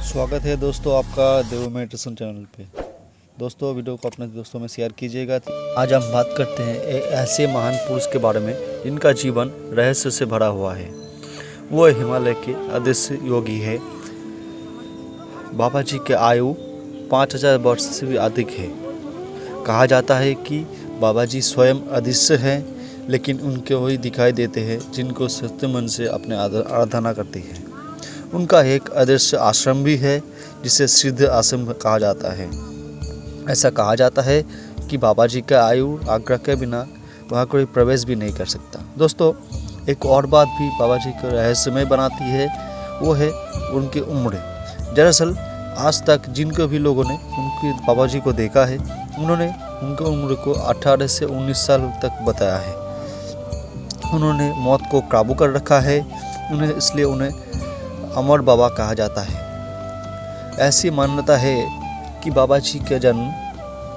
स्वागत है दोस्तों आपका देव मेडिटेशन चैनल पे। दोस्तों वीडियो को अपने दोस्तों में शेयर कीजिएगा। आज हम बात करते हैं एक ऐसे महान पुरुष के बारे में जिनका जीवन रहस्य से भरा हुआ है। वो हिमालय के अदृश्य योगी है। बाबा जी के आयु 5000 वर्ष से भी अधिक है। कहा जाता है कि बाबा जी स्वयं अदृश्य हैं, लेकिन उनके वही दिखाई देते हैं जिनको सत्य मन से अपने आराधना करती है। उनका एक अदृश्य आश्रम भी है जिसे सिद्ध आश्रम कहा जाता है। ऐसा कहा जाता है कि बाबा जी का आयु आज्ञा के बिना वहाँ कोई प्रवेश भी नहीं कर सकता। दोस्तों एक और बात भी बाबा जी को रहस्यमय बनाती है, वो है उनकी उम्र। दरअसल आज तक जिनको भी लोगों ने उनके बाबा जी को देखा है, उन्होंने उनकी उम्र को 18 से 19 साल तक बताया है। उन्होंने मौत को काबू कर रखा है, इसलिए उन्हें अमर बाबा कहा जाता है। ऐसी मान्यता है कि बाबा जी का जन्म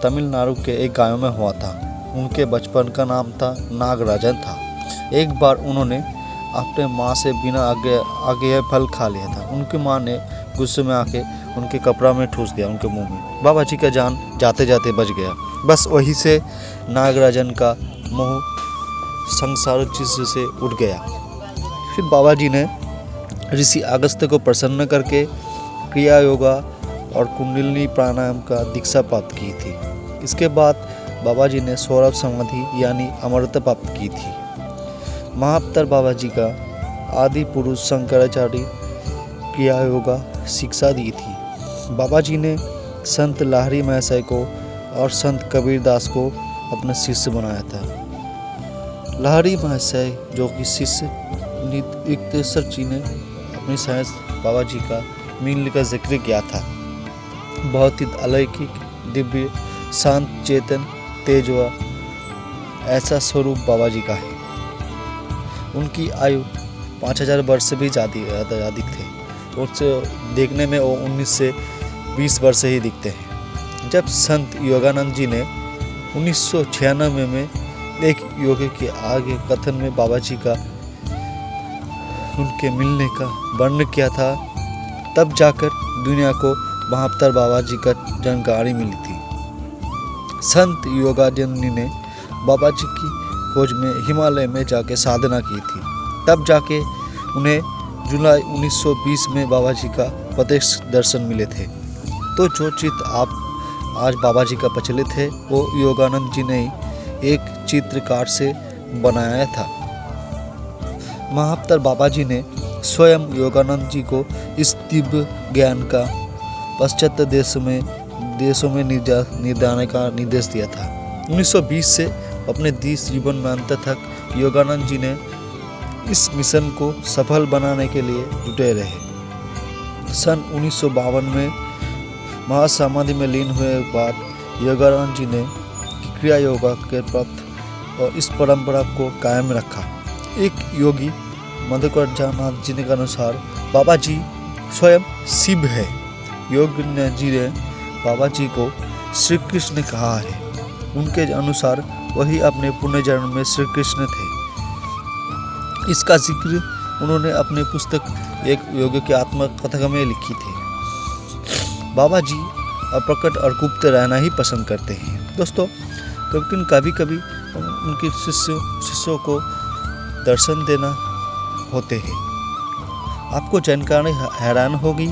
तमिलनाडु के एक गांव में हुआ था। उनके बचपन का नाम था नागराजन था। एक बार उन्होंने अपने माँ से बिना आगे फल खा लिया था। उनकी माँ ने गुस्से में आके उनके कपड़ा में ठूस दिया, उनके मुंह में। बाबा जी का जान जाते जाते बच गया। बस वहीं से नागराजन का मोह संसार चीज से उठ गया। फिर बाबा जी ने ऋषि अगस्त्य को प्रसन्न करके क्रिया योगा और कुंडलिनी प्राणायाम का दीक्षा प्राप्त की थी। इसके बाद बाबा जी ने सौरभ समाधि यानी अमरता प्राप्त की थी। महाअवतार बाबा जी का आदि पुरुष शंकराचार्य क्रिया योगा शिक्षा दी थी। बाबा जी ने संत लाहरी महसाय को और संत कबीरदास को अपना शिष्य बनाया था। लाहरी महसाय जो कि शिष्य युक्तेश्वर जी ने अपनी साइंस बाबा जी का मिलने का जिक्र किया था। बहुत ही अलौकिक, दिव्य, शांत, चेतन, तेजवा ऐसा स्वरूप बाबा जी का है। उनकी आयु 5000 वर्ष से भी अधिक थे। उससे देखने में वो 19 से 20 वर्ष ही दिखते हैं। जब संत योगानंद जी ने 1996 में एक योगी के आगे कथन में बाबा जी का उनके मिलने का वर्णन किया था, तब जाकर दुनिया को महाअवतार बाबा जी का जानकारी मिली थी। संत योगानंद ने बाबा जी की खोज में हिमालय में जाके साधना की थी। तब जाके उन्हें जुलाई 1920 में बाबा जी का प्रत्यक्ष दर्शन मिले थे। तो जो चित्र आप आज बाबा जी का प्रचलित है, वो योगानंद जी ने एक चित्रकार से बनाया था। महाअवतार बाबा जी ने स्वयं योगानंद जी को इस दिव्य ज्ञान का पाश्चात्य देशों में निर्धारण का निर्देश दिया था। 1920 से अपने जीवन में अंत तक योगानंद जी ने इस मिशन को सफल बनाने के लिए जुटे रहे। सन 1952 में महासमाधि में लीन हुए बाद योगानंद जी ने क्रिया योगा के प्राप्त और इस परंपरा को कायम रखा। एक योगी मधुकर नाथ जी के अनुसार बाबा जी स्वयं शिव है। योगानंद जी ने बाबा जी को श्री कृष्ण कहा है। उनके अनुसार वही अपने पुनर्जन्म में श्री कृष्ण थे। इसका जिक्र उन्होंने अपने पुस्तक एक योगी की आत्मकथा में लिखी थी। बाबा जी अप्रकट और गुप्त रहना ही पसंद करते हैं। दोस्तों लेकिन कभी कभी उनके शिष्यों को दर्शन देना होते हैं। आपको जानकारी हैरान होगी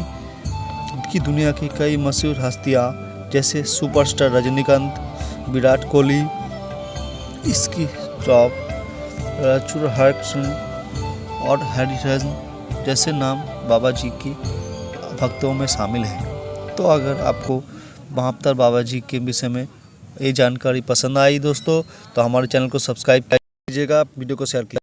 कि दुनिया की कई मशहूर हस्तियां जैसे सुपरस्टार रजनीकांत, विराट कोहली, इसकी टॉप हरकृष्ण और हरिहरन जैसे नाम बाबा जी की भक्तों में शामिल हैं। तो अगर आपको महाअवतार बाबा जी के विषय में ये जानकारी पसंद आई दोस्तों, तो हमारे चैनल को सब्सक्राइब कीजिएगा, वीडियो को शेयर कीजिएगा।